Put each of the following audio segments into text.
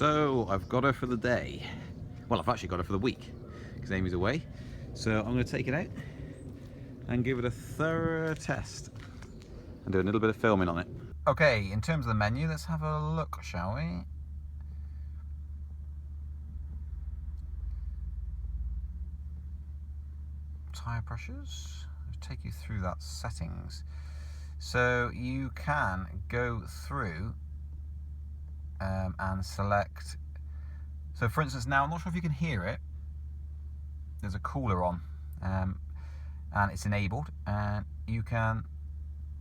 So I've got her for the day. Well, I've actually got her for the week because Amy's away. So I'm going to take it out and give it a thorough test and do a little bit of filming on it. Okay, in terms of the menu, let's have a look, shall we? Tyre pressures. Let's take you through that settings. So you can go through and select. So for instance, now I'm not sure if you can hear it. There's a cooler on and it's enabled, and you can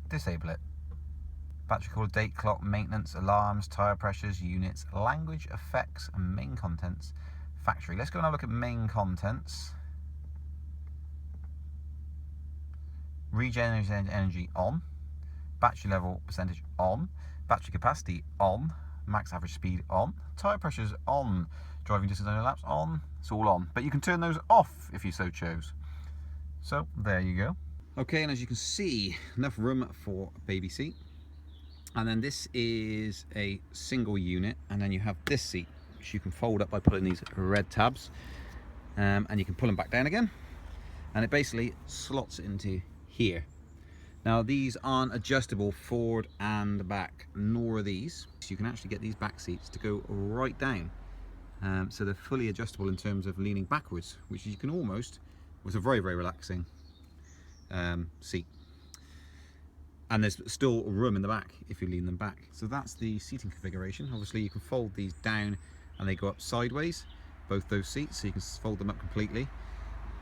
disable it. Battery cooler, date, clock, maintenance, alarms, tyre pressures, units, language, effects, and main contents. Factory. Let's go and have a look at main contents. Regenerating energy on. Battery level percentage on. Battery capacity on. Max average speed on. Tyre pressures on. Driving distance on laps on. It's all on. But you can turn those off if you so chose. So there you go. Okay, and as you can see, enough room for a baby seat. And then this is a single unit, and then you have this seat, which you can fold up by pulling these red tabs, and you can pull them back down again, and it basically slots into here. Now these aren't adjustable forward and back, nor are these. So you can actually get these back seats to go right down, so they're fully adjustable in terms of leaning backwards, which you can almost, was a very, very relaxing seat. And there's still room in the back if you lean them back. So that's the seating configuration. Obviously you can fold these down and they go up sideways, both those seats, so you can fold them up completely.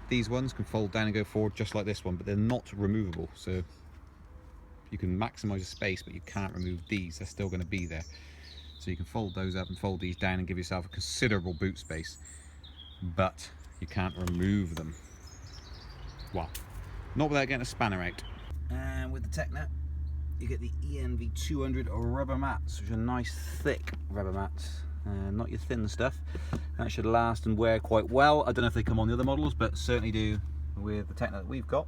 These ones can fold down and go forward just like this one, but they're not removable. So you can maximize the space, but you can't remove these. They're still going to be there. So you can fold those up and fold these down and give yourself a considerable boot space, but you can't remove them. Well, not without getting a spanner out. And with the Techna, you get the ENV200 rubber mats, which are nice thick rubber mats, not your thin stuff. That should last and wear quite well. I don't know if they come on the other models, but certainly do with the Techna that we've got.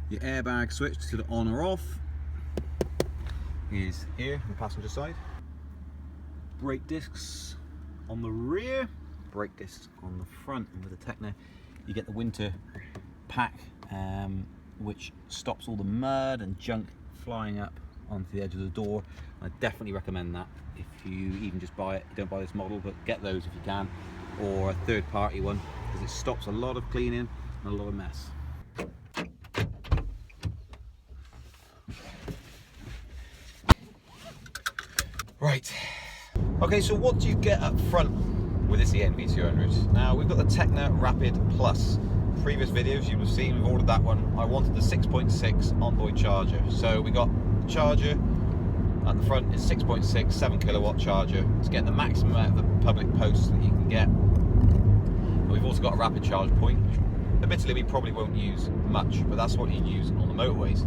Your airbag switch to the on or off is here on the passenger side. Brake discs on the rear, brake discs on the front, and with the Techna you get the winter pack, which stops all the mud and junk flying up onto the edge of the door. I definitely recommend that if you even just buy it. You don't buy this model, but get those if you can, or a third-party one, because it stops a lot of cleaning and a lot of mess. Right, okay, so what do you get up front with this ENV200? Now we've got the Techna Rapid Plus. Previous videos you will have seen, we've ordered that one. I wanted the 6.6 onboard charger, so we got the charger at the front is 6.6 7 kilowatt charger to get the maximum out of the public posts that you can get. But we've also got a rapid charge point, which admittedly we probably won't use much, but that's what you use on the motorways.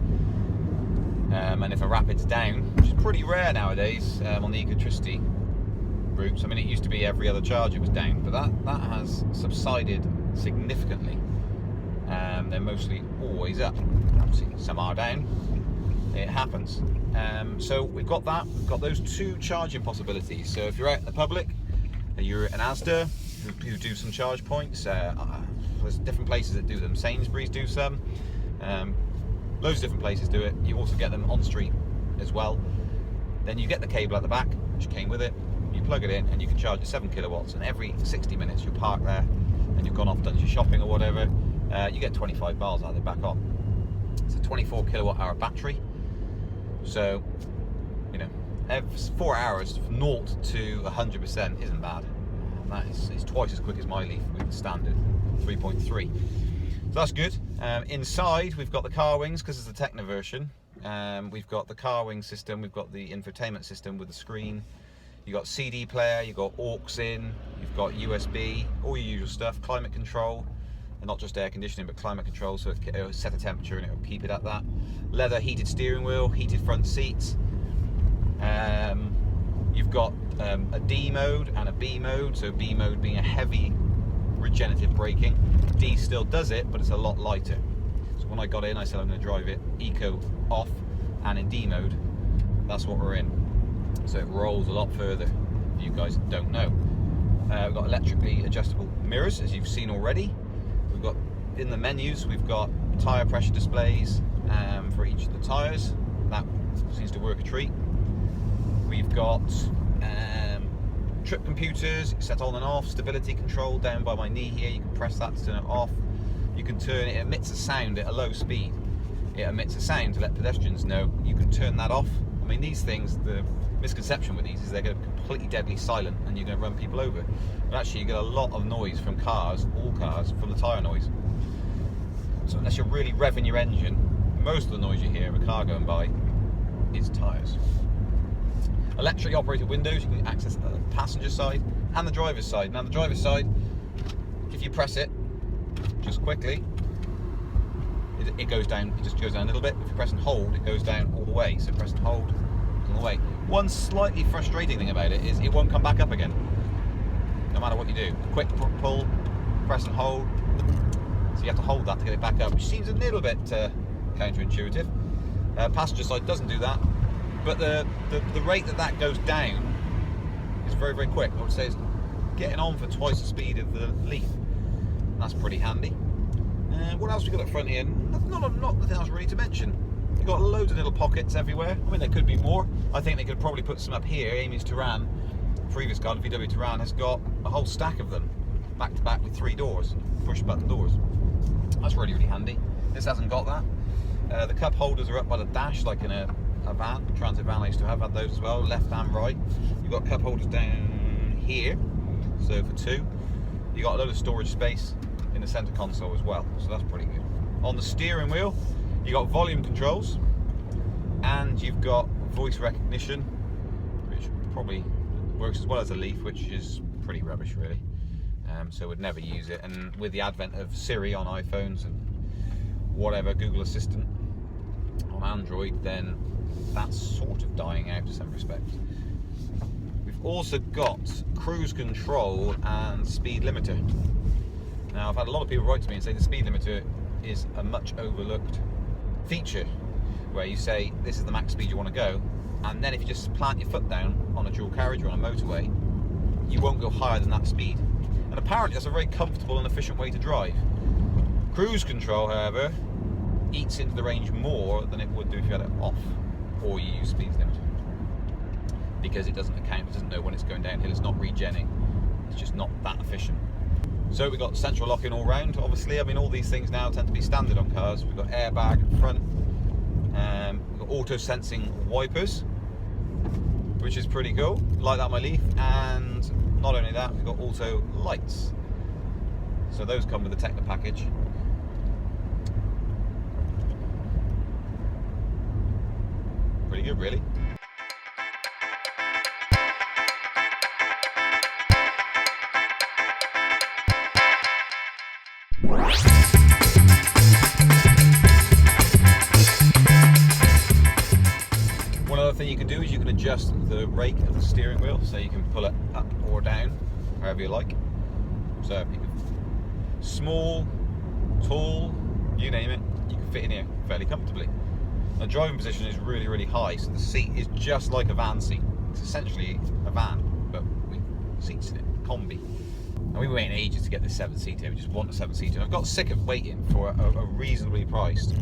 And if a rapid's down, which is pretty rare nowadays on the ecotricity routes. I mean, it used to be every other charger was down, but that has subsided significantly. They're mostly always up. Obviously some are down, it happens. So we've got that, we've got those two charging possibilities. So if you're out in the public and you're at an Asda who do some charge points, there's different places that do them. Sainsbury's do some, loads of different places do it. You also get them on street as well. Then you get the cable at the back, which came with it, you plug it in and you can charge it 7 kilowatts, and every 60 minutes you park there and you've gone off, done your shopping or whatever, you get 25 bars out of it back on. It's a 24 kilowatt hour battery, so you know, 4 hours from 0 to 100% isn't bad. And that is twice as quick as my Leaf with the standard 3.3. So that's good. Inside we've got the car wings, because it's the Techna version. We've got the car wing system, we've got the infotainment system with the screen. You've got CD player, you've got aux in, you've got USB, all your usual stuff, climate control, and not just air conditioning, but climate control, so it'll set a temperature and it'll keep it at that. Leather heated steering wheel, heated front seats. You've got a D mode and a B mode, so B mode being a heavy regenerative braking. D still does it, but it's a lot lighter. So when I got in, I said I'm going to drive it eco off and in D mode. That's what we're in. So it rolls a lot further, if you guys don't know. We've got electrically adjustable mirrors, as you've seen already. We've got, in the menus, we've got tyre pressure displays for each of the tyres. That seems to work a treat. We've got trip computers, set on and off, stability control down by my knee here. You can press that to turn it off. You can turn it, emits a sound at a low speed. It emits a sound to let pedestrians know. You can turn that off. I mean, these things, the misconception with these is they're going to be completely deadly silent and you're going to run people over. But actually you get a lot of noise from cars, all cars, from the tyre noise. So unless you're really revving your engine, most of the noise you hear of a car going by is tyres. Electrically operated windows, you can access the passenger side and the driver's side. Now the driver's side, if you press it just quickly, it goes down, it just goes down a little bit. If you press and hold, it goes down all the way. So press and hold, all the way. One slightly frustrating thing about it is it won't come back up again, no matter what you do. A quick pull, press and hold, so you have to hold that to get it back up, which seems a little bit counterintuitive. Passenger side doesn't do that, but the rate that goes down is very, very quick. I would say it's getting on for twice the speed of the Leaf. That's pretty handy. What else we got up front here? Not nothing else really to mention. You've got loads of little pockets everywhere. I mean, there could be more. I think they could probably put some up here. Amy's Touran, previous car, the VW Touran, has got a whole stack of them, back to back with 3 doors, push button doors. That's really, really handy. This hasn't got that. The cup holders are up by the dash, like in a van, transit van. I used to have had those as well, left and right. You've got cup holders down here, so for 2. You've got a load of storage space in the center console as well, so that's pretty good. On the steering wheel, you got volume controls and you've got voice recognition, which probably works as well as a Leaf, which is pretty rubbish really, so would never use it. And with the advent of Siri on iPhones and whatever, Google Assistant on Android, then that's sort of dying out to some respects. We've also got cruise control and speed limiter. Now, I've had a lot of people write to me and say the speed limiter is a much overlooked feature, where you say this is the max speed you want to go, and then if you just plant your foot down on a dual carriage or on a motorway, you won't go higher than that speed. And apparently that's a very comfortable and efficient way to drive. Cruise control, however, eats into the range more than it would do if you had it off or you use speed limiter, because it doesn't account, it doesn't know when it's going downhill, it's not regenning, it's just not that efficient. So we've got central locking all round, obviously. I mean, all these things now tend to be standard on cars. We've got airbag at front, we've got auto sensing wipers, which is pretty cool, like that on my Leaf. And not only that, we've got auto lights, so those come with the Techno package. Pretty good, really. One other thing you can do is you can adjust the rake of the steering wheel, so you can pull it up or down, however you like. So you can, small, tall, you name it, you can fit in here fairly comfortably. The driving position is really, really high, so the seat is just like a van seat. It's essentially a van, but with seats in it, Combi. And we were waiting ages to get this 7-seater. We just want a 7-seater. I've got sick of waiting for a reasonably priced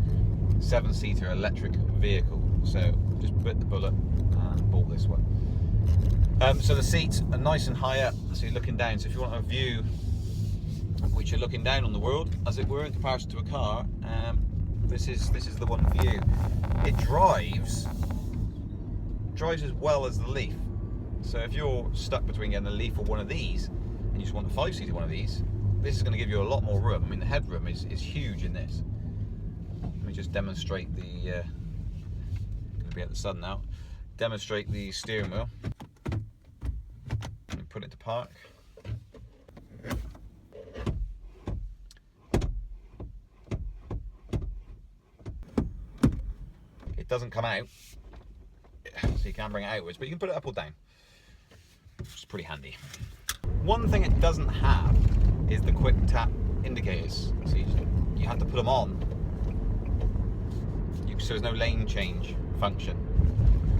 7-seater electric vehicle, so just bit the bullet and bought this one. So the seats are nice and high up, so you're looking down. So if you want a view which you're looking down on the world, as it were, in comparison to a car, this is the one for you. It drives as well as the Leaf. So if you're stuck between getting a Leaf or one of these, and you just want a 5-seater one of these, this is going to give you a lot more room. I mean, the headroom is huge in this. Let me just demonstrate the, going to be at the sun now, demonstrate the steering wheel. And put it to park. It doesn't come out, so you can't bring it outwards, but you can put it up or down, which is pretty handy. One thing it doesn't have is the quick tap indicators. So you have to put them on. So there's no lane change function,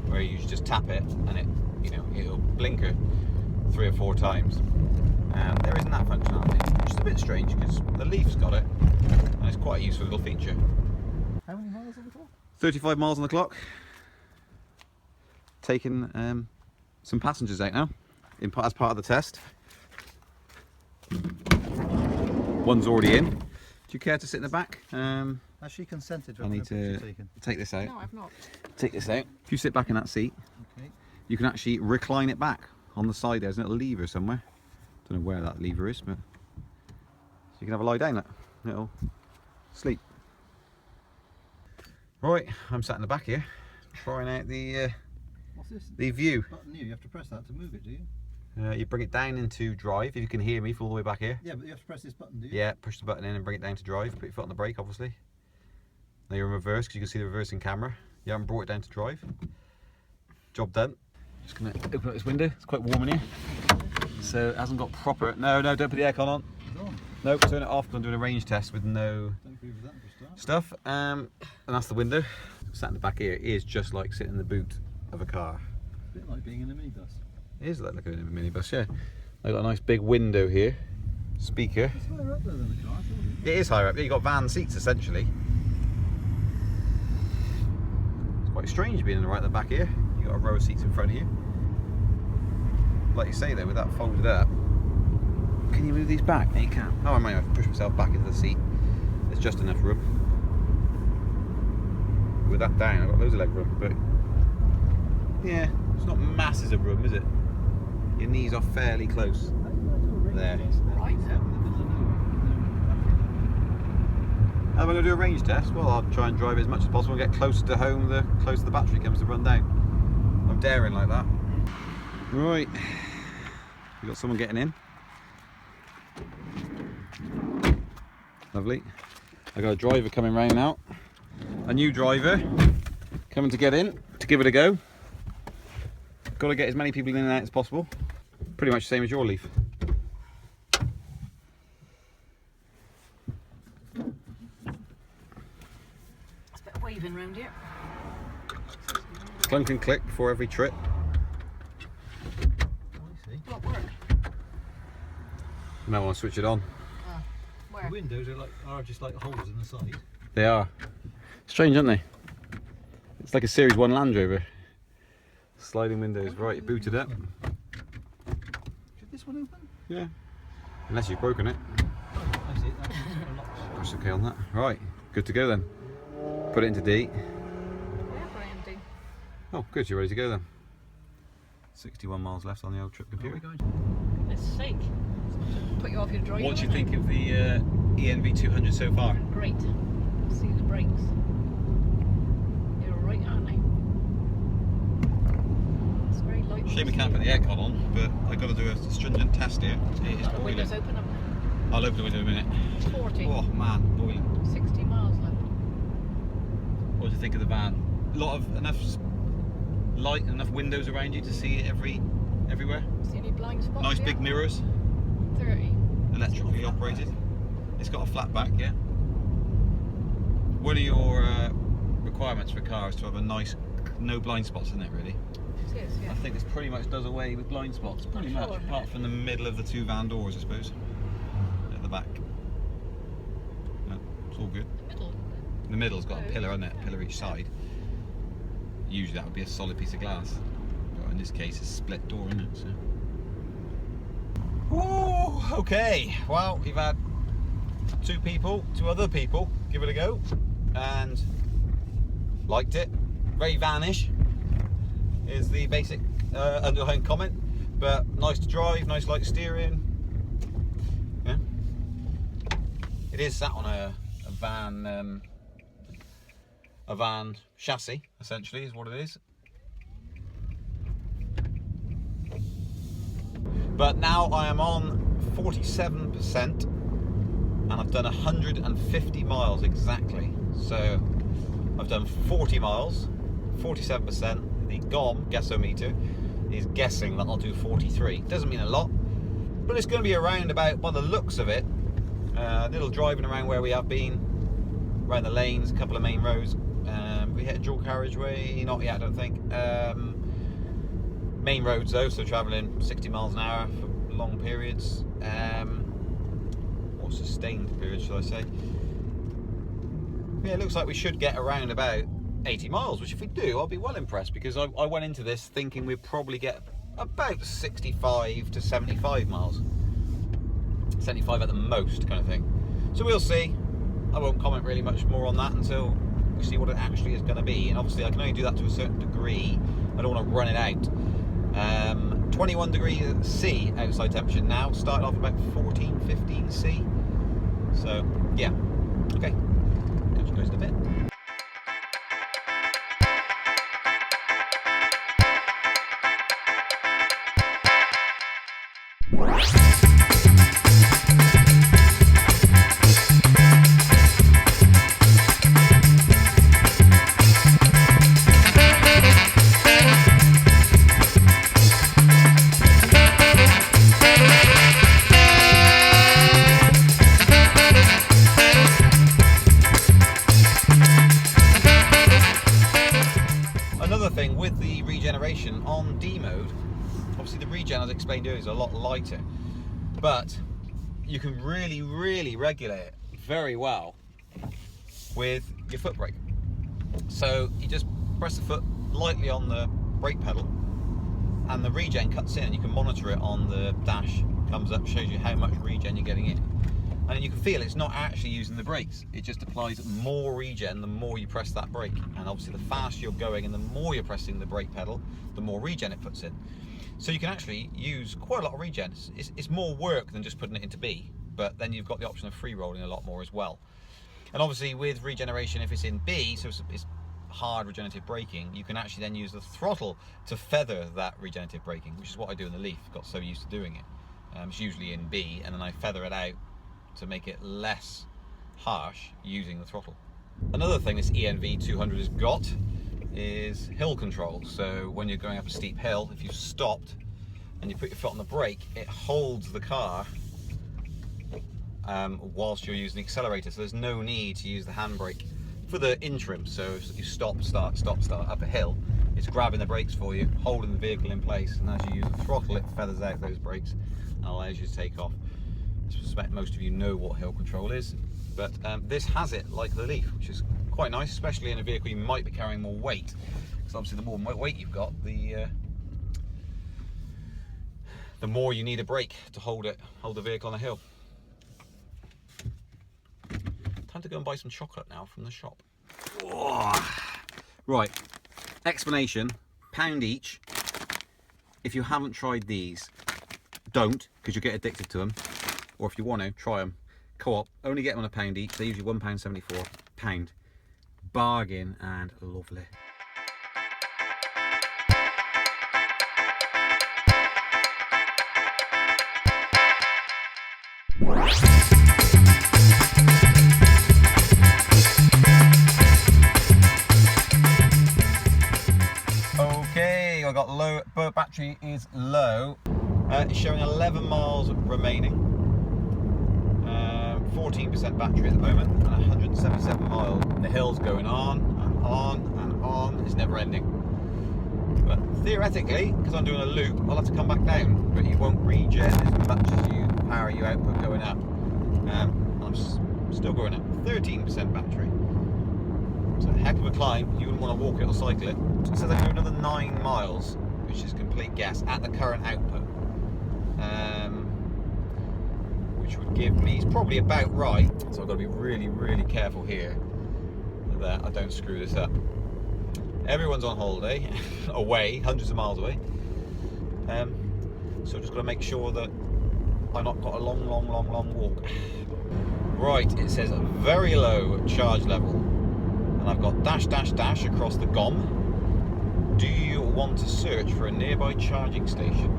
where you just tap it and it, it'll blinker. 3 or 4 times. And there isn't that functionality, which is a bit strange because the Leaf's got it, and it's quite a useful little feature. How many miles on the clock? 35 miles on the clock. Taking some passengers out now, as part of the test. One's already in. Do you care to sit in the back? Has she consented to I need to take this out. No, I've not. Take this out. If you sit back in that seat, Okay. you can actually recline it back on the side. There's a little lever somewhere. Don't know where that lever is, but so you can have a lie down, that little sleep. Right, I'm sat in the back here, trying out the What's this? the view. Button here. You have to press that to move it, do you? You bring it down into drive. If you can hear me from all the way back here. Yeah, but you have to press this button, do you? Yeah, push the button in and bring it down to drive. Put your foot on the brake, obviously. Now you're in reverse because you can see the reversing camera. You haven't brought it down to drive. Job done. Just gonna open up this window. It's quite warm in here, so it hasn't got proper. No, don't put the aircon on. It's on. No, turn it off. I'm doing a range test with no Don't agree with that for a start. stuff. And that's the window. Sat in the back here. It is just like sitting in the boot of a car. It's a bit like being in a minibus. It is like looking at a minibus, yeah. I've got a nice big window here. Speaker. It's higher up there than the car, surely. It is higher up. You've got van seats essentially. It's quite strange being right at the back here. You've got a row of seats in front of you. Like you say though, with that folded up, can you move these back? No, you can't. Oh, I might have to push myself back into the seat. There's just enough room. With that down, I've got loads of leg room, but yeah, it's not masses of room, is it? Your knees are fairly close. There. Right. How am I going to do a range test? Well, I'll try and drive it as much as possible and get closer to home the closer the battery comes to run down. I'm daring like that. Right, we've got someone getting in. Lovely. I've got a driver coming round now. A new driver coming to get in, to give it a go. Got to get as many people in and out as possible. Pretty much the same as your Leaf. It's a bit of waving round here. Clunk and click before every trip. Oh, I see. Won't work. You might want to switch it on. Where? The windows are just like holes in the side. They are. Strange, aren't they? It's like a Series 1 Land Rover. Sliding windows. Right, booted up. Should this one open? Yeah. Unless you've broken it. Oh, I see. That's a lock. Press OK on that. Right, good to go then. Put it into D. Yeah, Brandy. Oh, good, you're ready to go then. 61 miles left on the old trip Where are computer. we going? Goodness sake. Put you off your drive. What do you think of the ENV200 so far? Great. See the brakes. They're right, aren't they? It's very light. Shame we can't put the aircon on, but I've got to do a stringent test here. It is The windows boiling. open up. I'll open the window in a minute. 40. Oh man, boiling. 60 miles left. What do you think of the van? A lot of enough light, enough windows around you to see it everywhere. See any blind spots? Nice yet? big mirrors, 30. electrically operated. It's got a flat back, yeah. One of your requirements for a car is to have a nice, no blind spots in it, really. It is, yeah. I think this pretty much does away with blind spots, pretty I'm much, sure. apart from the middle of the 2 van doors, I suppose, at the back. No, it's all good. The middle. The middle's got a pillar, hasn't it? A pillar each side. Usually that would be a solid piece of glass, but in this case, it's a split door, isn't it? So. Ooh, okay. Well, we've had 2 other people, give it a go, and liked it. Very vanish is the basic underlying comment, but nice to drive, nice light steering. Yeah. It is sat on a van chassis, essentially, is what it is. But now I am on 47%, and I've done 150 miles exactly. So I've done 40 miles, 47%. The GOM guessometer is guessing that I'll do 43. Doesn't mean a lot, but it's going to be around about, by the looks of it, a little driving around where we have been, around the lanes, a couple of main roads. We hit a dual carriageway, not yet I don't think. Main roads though, so travelling 60 miles an hour for long periods, or sustained periods, shall I say. Yeah, it looks like we should get around about 80 miles, which if we do, I'll be well impressed, because I went into this thinking we'd probably get about 65 to 75 miles. 75 at the most, kind of thing. So we'll see. I won't comment really much more on that until we see what it actually is going to be. And obviously I can only do that to a certain degree. I don't want to run it out. 21 degrees C outside temperature now. Started off about 14, 15 C. So yeah, okay. Catch you guys in a bit. With the regeneration on D mode, obviously the regen, as I explained earlier, is a lot lighter, but you can really regulate it very well with your foot brake. So you just press the foot lightly on the brake pedal and the regen cuts in, and you can monitor it on the dash. Comes up, shows you how much regen you're getting in, and you can feel it's not actually using the brakes. It just applies more regen the more you press that brake, and obviously the faster you're going and the more you're pressing the brake pedal, the more regen it puts in. So you can actually use quite a lot of regen. It's more work than just putting it into B, but then you've got the option of free rolling a lot more as well. And obviously with regeneration, if it's in B, so it's hard regenerative braking, you can actually then use the throttle to feather that regenerative braking, which is what I do in the Leaf. Got so used to doing it. It's usually in B, and then I feather it out to make it less harsh using the throttle. Another thing this ENV200 has got is hill control. So when you're going up a steep hill, if you've stopped and you put your foot on the brake, it holds the car whilst you're using the accelerator. So there's no need to use the handbrake for the interim. So if you stop, start up a hill, it's grabbing the brakes for you, holding the vehicle in place, and as you use the throttle, it feathers out those brakes and allows you to take off. I suspect most of you know what hill control is, but this has it like the Leaf, which is quite nice, especially in a vehicle you might be carrying more weight, because obviously the more weight you've got, the more you need a brake to hold the vehicle on a hill. Time to go and buy some chocolate now from the shop. Oh. Right, explanation, £1 each. If you haven't tried these, don't, because you'll get addicted to them. Or if you want to, try them. Co-op, only get them on £1 each. They're usually £1.74. £1. Bargain and lovely. Okay, I got low, but battery is low. It's showing 11 miles remaining. 14% battery at the moment, and 177 miles. And the hill's going on and on and on. It's never ending. But theoretically, because I'm doing a loop, I'll have to come back down, but you won't regen as much as you power your output going up. I'm still going up. 13% battery. It's a heck of a climb. You wouldn't want to walk it or cycle it. It says I can do another 9 miles, which is complete gas at the current output. Which would give me, it's probably about right, so I've got to be really careful here that I don't screw this up. Everyone's on holiday, away, hundreds of miles away, so I've just got to make sure that I've not got a long walk. Right, it says very low charge level, and I've got dash across the GOM. Do you want to search for a nearby charging station?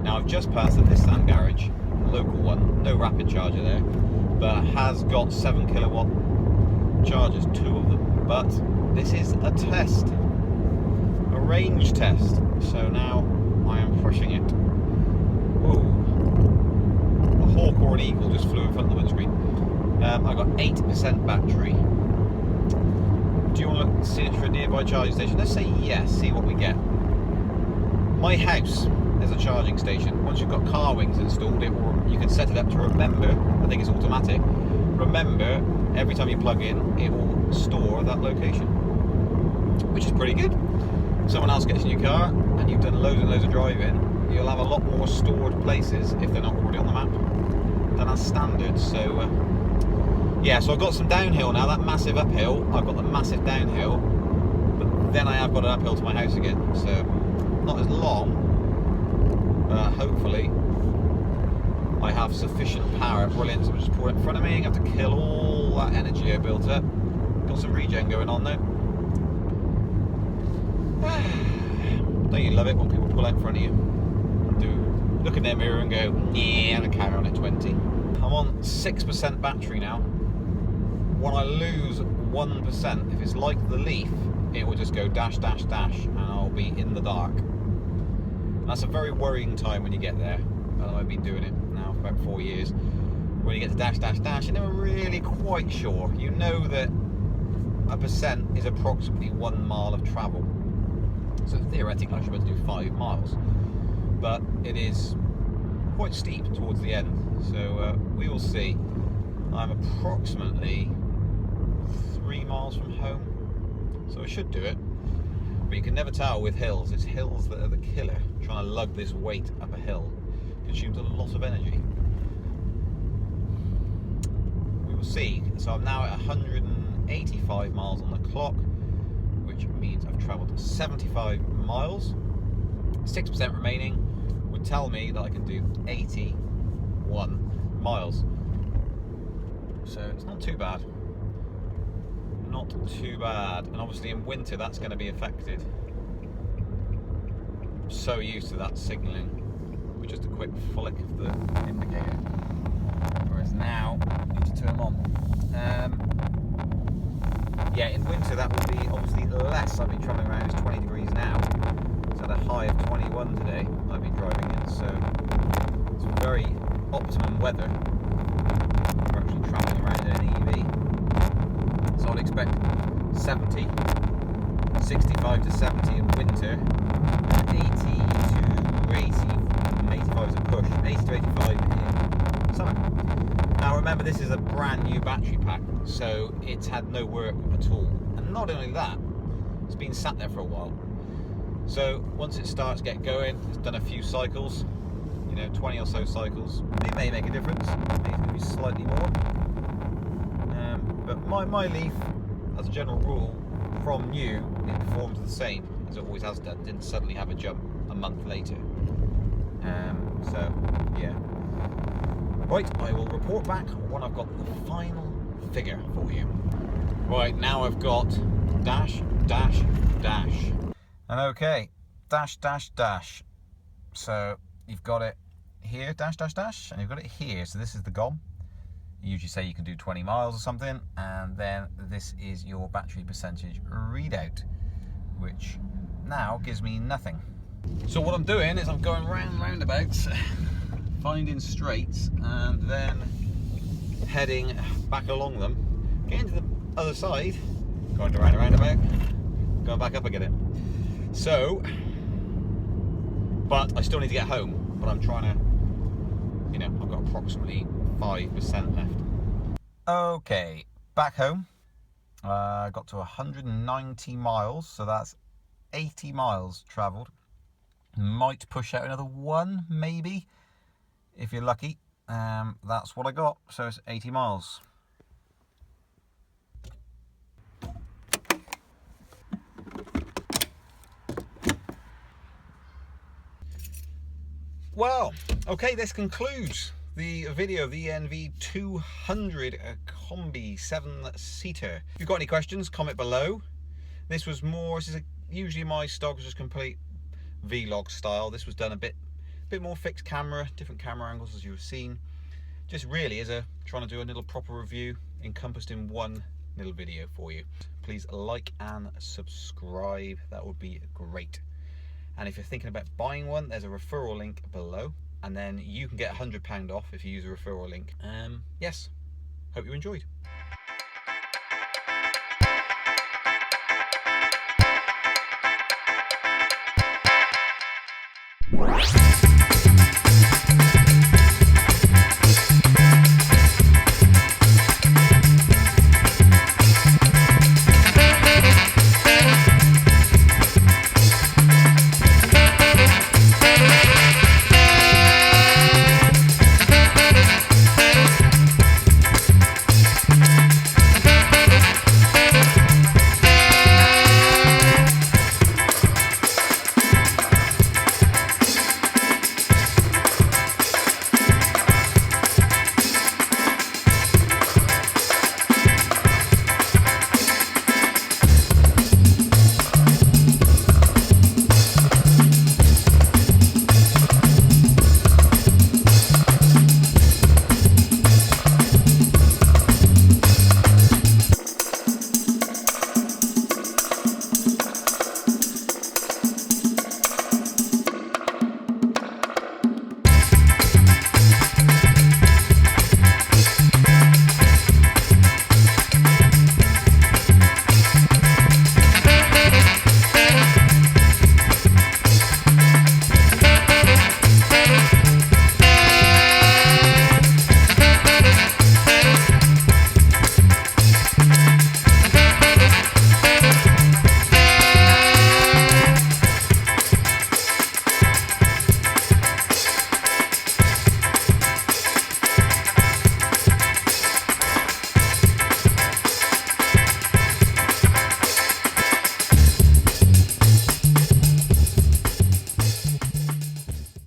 Now I've just passed the Nissan garage, local one, no rapid charger there, but has got 7 kilowatt chargers, 2 of them. But this is a test, a range test, so now I am pushing it. Whoa, a hawk or an eagle just flew in front of the windscreen. I've got 8% battery. Do you want to search for a nearby charging station? Let's say yes, see what we get. My house has a charging station. Once you've got car wings installed, you can set it up to remember, I think it's automatic, remember every time you plug in, it will store that location, which is pretty good. Someone else gets in your car and you've done loads and loads of driving, you'll have a lot more stored places if they're not already on the map than as standard. So yeah, so I've got some downhill now, that massive uphill, I've got the massive downhill, but then I have got an uphill to my house again, so not as long, but hopefully I have sufficient power. Brilliant. So we'll just pull it in front of me. I have to kill all that energy I built up. Got some regen going on though. Don't you love it when people pull out in front of you? Look in their mirror and go, yeah, and carry on at 20. I'm on 6% battery now. When I lose 1%, if it's like the Leaf, it will just go dash, dash, dash, and I'll be in the dark. That's a very worrying time when you get there. I've been doing it now for about 4 years. When you get to dash, dash, dash, you're never really quite sure. You know that a percent is approximately 1 mile of travel. So theoretically I should be able to do 5 miles. But it is quite steep towards the end. So we will see. I'm approximately 3 miles from home. So I should do it. But you can never tell with hills. It's hills that are the killer. Trying to lug this weight up a hill consumes a lot of energy. We will see. So I'm now at 185 miles on the clock, which means I've travelled 75 miles. 6% remaining would tell me that I can do 81 miles. So it's not too bad. Not too bad. And obviously in winter that's going to be affected. I'm so used to that signalling with just a quick flick of the indicator. Whereas now I need to turn them on. Yeah, in winter that will be obviously less. I've been travelling around, it's 20 degrees now. It's at a high of 21 today I've been driving in, so it's very optimum weather. We're actually travelling around in an EV. So I'd expect 70, 65 to 70 in winter, and 80 to 85 is a push, 80 to 85 in summer. Now remember, this is a brand new battery pack, so it's had no work at all. And not only that, it's been sat there for a while. So once it starts get going, it's done a few cycles, 20 or so cycles. It may make a difference, maybe slightly more. But my Leaf, as a general rule, from new, it performs the same as it always has done. It didn't suddenly have a jump a month later. So, yeah. Right, I will report back when I've got the final figure for you. Right, now I've got dash, dash, dash. And okay, dash, dash, dash. So, you've got it here, dash, dash, dash, and you've got it here. So this is the GOM. You usually say you can do 20 miles or something, and then this is your battery percentage readout, which now gives me nothing. So what I'm doing is I'm going round roundabouts, finding straights, and then heading back along them, getting to the other side, going around a roundabout, going back up again. So, but I still need to get home, but I'm trying to, I've got approximately 5% left. Okay, back home. I got to 190 miles, so that's 80 miles travelled. Might push out another one, maybe, if you're lucky. That's what I got, so it's 80 miles. Well, okay, this concludes the video of the ENV200 Combi 7-seater. If you've got any questions, comment below. This is usually my stock is just complete vlog style. This was done a bit more fixed camera, different camera angles as you've seen. Just really as trying to do a little proper review encompassed in one little video for you. Please like and subscribe, that would be great. And if you're thinking about buying one, there's a referral link below, and then you can get £100 off if you use a referral link. Yes, hope you enjoyed.